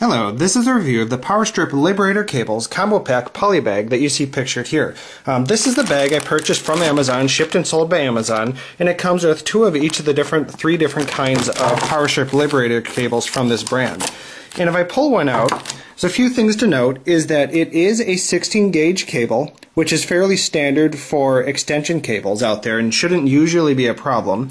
Hello, this is a review of the PowerStrip Liberator Cables Combo Pack Poly Bag that you see pictured here. This is the bag I purchased from Amazon, shipped and sold by Amazon, and it comes with two of each of the three different kinds of PowerStrip Liberator cables from this brand. And if I pull one out, there's a few things to note is that it is a 16 gauge cable, which is fairly standard for extension cables out there and shouldn't usually be a problem.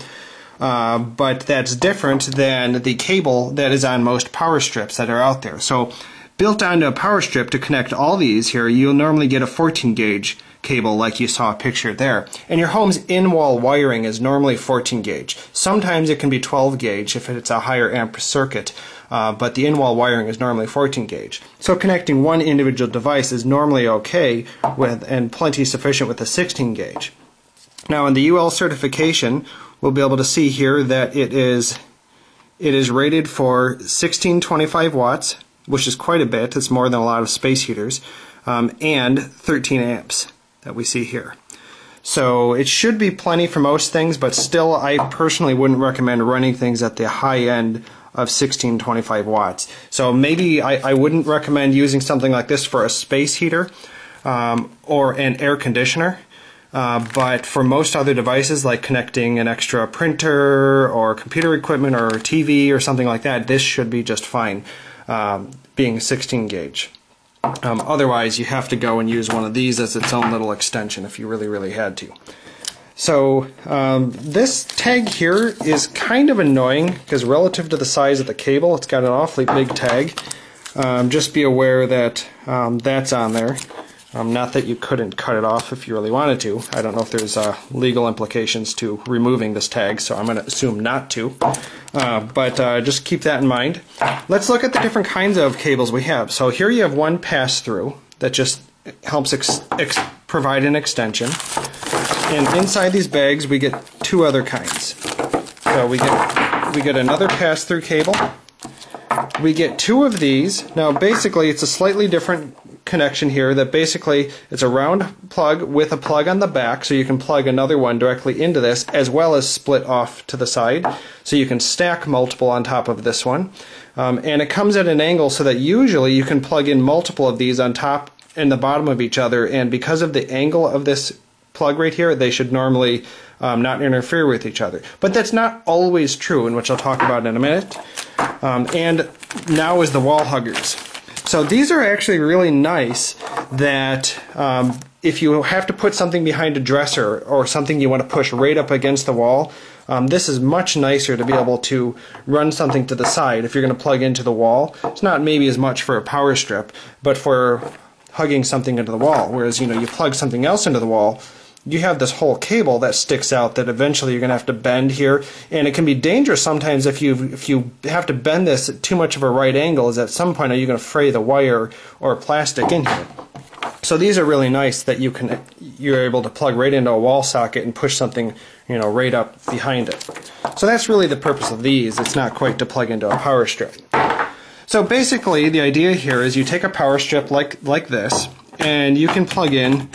But that's different than the cable that is on most power strips that are out there. So built onto a power strip to connect all these here, you'll normally get a 14 gauge cable like you saw pictured there. And your home's in-wall wiring is normally 14 gauge. Sometimes it can be 12 gauge if it's a higher amp circuit, but the in-wall wiring is normally 14 gauge. So connecting one individual device is normally okay and plenty sufficient with a 16 gauge. Now in the UL certification, we'll be able to see here that it is rated for 1625 watts, which is quite a bit. It's more than a lot of space heaters, and 13 amps that we see here. So it should be plenty for most things, but still I personally wouldn't recommend running things at the high end of 1625 watts. So maybe I wouldn't recommend using something like this for a space heater or an air conditioner. But for most other devices, like connecting an extra printer or computer equipment or TV or something like that, this should be just fine, being 16 gauge. Otherwise, you have to go and use one of these as its own little extension if you really had to. So this tag here is kind of annoying because relative to the size of the cable, it's got an awfully big tag. Just be aware that that's on there. Not that you couldn't cut it off if you really wanted to. I don't know if there's legal implications to removing this tag, so I'm going to assume not to. But just keep that in mind. Let's look at the different kinds of cables we have. So here you have one pass-through that just helps provide an extension. And inside these bags we get two other kinds. So we get another pass-through cable. We get two of these. Now basically it's a slightly different connection here that basically it's a round plug with a plug on the back, so you can plug another one directly into this as well as split off to the side, so you can stack multiple on top of this one. And it comes at an angle so that usually you can plug in multiple of these on top and the bottom of each other, and because of the angle of this plug right here, they should normally not interfere with each other. But that's not always true, and which I'll talk about in a minute. And now is the wall huggers. So these are actually really nice that if you have to put something behind a dresser or something you want to push right up against the wall, this is much nicer to be able to run something to the side if you're going to plug into the wall. It's not maybe as much for a power strip, but for hugging something into the wall. Whereas, you plug something else into the wall, you have this whole cable that sticks out that eventually you're going to have to bend here, and it can be dangerous sometimes if you have to bend this at too much of a right angle, is at some point are you going to fray the wire or plastic in here. So these are really nice that you're able to plug right into a wall socket and push something right up behind it. So that's really the purpose of these. It's not quite to plug into a power strip. So basically the idea here is you take a power strip like this, and you can plug in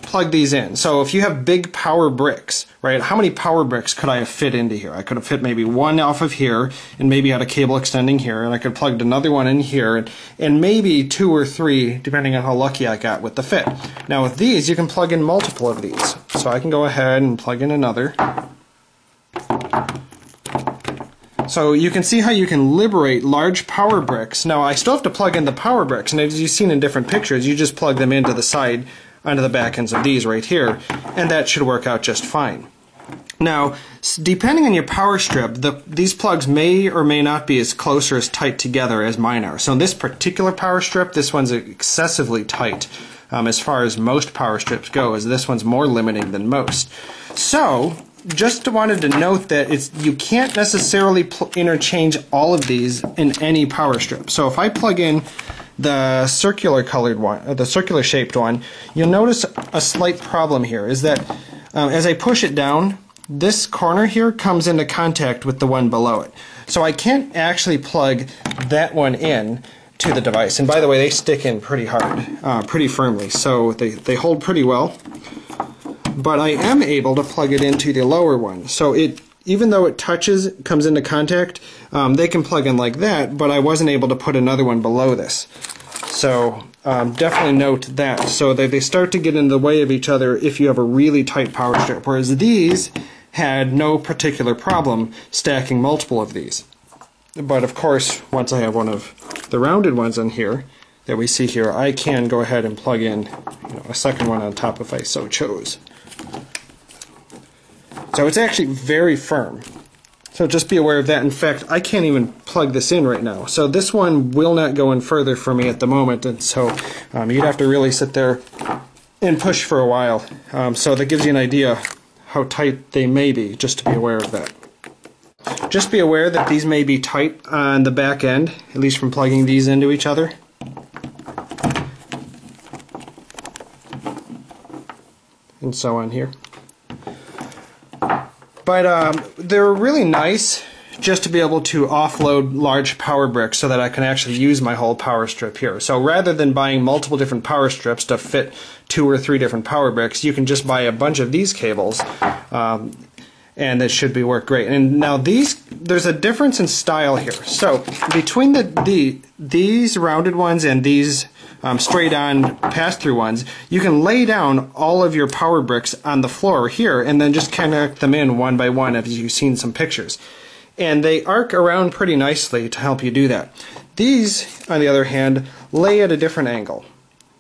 plug these in. So if you have big power bricks, right, how many power bricks could I have fit into here? I could have fit maybe one off of here and maybe had a cable extending here, and I could plug another one in here, and maybe two or three depending on how lucky I got with the fit. Now with these you can plug in multiple of these. So I can go ahead and plug in another. So you can see how you can liberate large power bricks. Now I still have to plug in the power bricks, and as you've seen in different pictures, you just plug them into the side onto the back ends of these right here, and that should work out just fine. Now, depending on your power strip, these plugs may or may not be as close or as tight together as mine are. So in this particular power strip, this one's excessively tight as far as most power strips go, as this one's more limiting than most. So just wanted to note that you can't necessarily interchange all of these in any power strip. So if I plug in the circular colored one, the circular shaped one, you'll notice a slight problem here is that as I push it down, this corner here comes into contact with the one below it. So I can't actually plug that one in to the device. And by the way, they stick in pretty hard, pretty firmly, so they hold pretty well. But I am able to plug it into the lower one. So it even though it touches, comes into contact, they can plug in like that, but I wasn't able to put another one below this. So definitely note that. So they start to get in the way of each other if you have a really tight power strip, whereas these had no particular problem stacking multiple of these. But of course, once I have one of the rounded ones in here that we see here, I can go ahead and plug in a second one on top if I so chose. So it's actually very firm. So just be aware of that. In fact, I can't even plug this in right now. So this one will not go in further for me at the moment, and so you'd have to really sit there and push for a while. So that gives you an idea how tight they may be, just to be aware of that. Just be aware that these may be tight on the back end, at least from plugging these into each other. And so on here. But they're really nice just to be able to offload large power bricks so that I can actually use my whole power strip here. So rather than buying multiple different power strips to fit 2 or 3 different power bricks, you can just buy a bunch of these cables, and it should work great. And now there's a difference in style here. So between these rounded ones and these straight on pass-through ones, you can lay down all of your power bricks on the floor here and then just connect them in one by one, as you've seen some pictures. And they arc around pretty nicely to help you do that. These, on the other hand, lay at a different angle,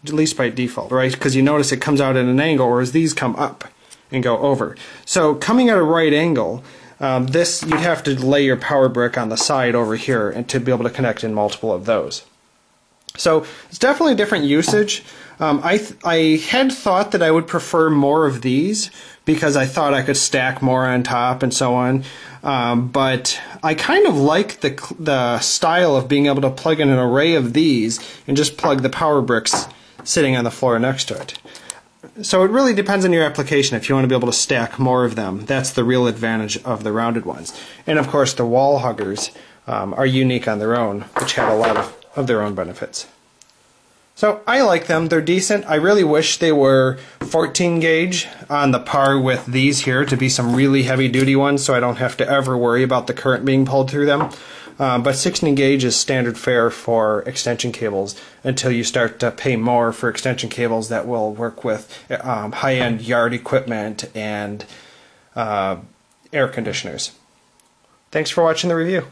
at least by default, right? Because you notice it comes out at an angle, whereas these come up and go over. So coming at a right angle, this you'd have to lay your power brick on the side over here and to be able to connect in multiple of those. So it's definitely a different usage. I had thought that I would prefer more of these because I thought I could stack more on top and so on. But I kind of like the style of being able to plug in an array of these and just plug the power bricks sitting on the floor next to it. So it really depends on your application. If you want to be able to stack more of them, that's the real advantage of the rounded ones. And of course the wall huggers are unique on their own, which have a lot of their own benefits. So I like them. They're decent. I really wish they were 14 gauge on the par with these here to be some really heavy duty ones, so I don't have to ever worry about the current being pulled through them. But 16 gauge is standard fare for extension cables until you start to pay more for extension cables that will work with high-end yard equipment and air conditioners. Thanks for watching the review.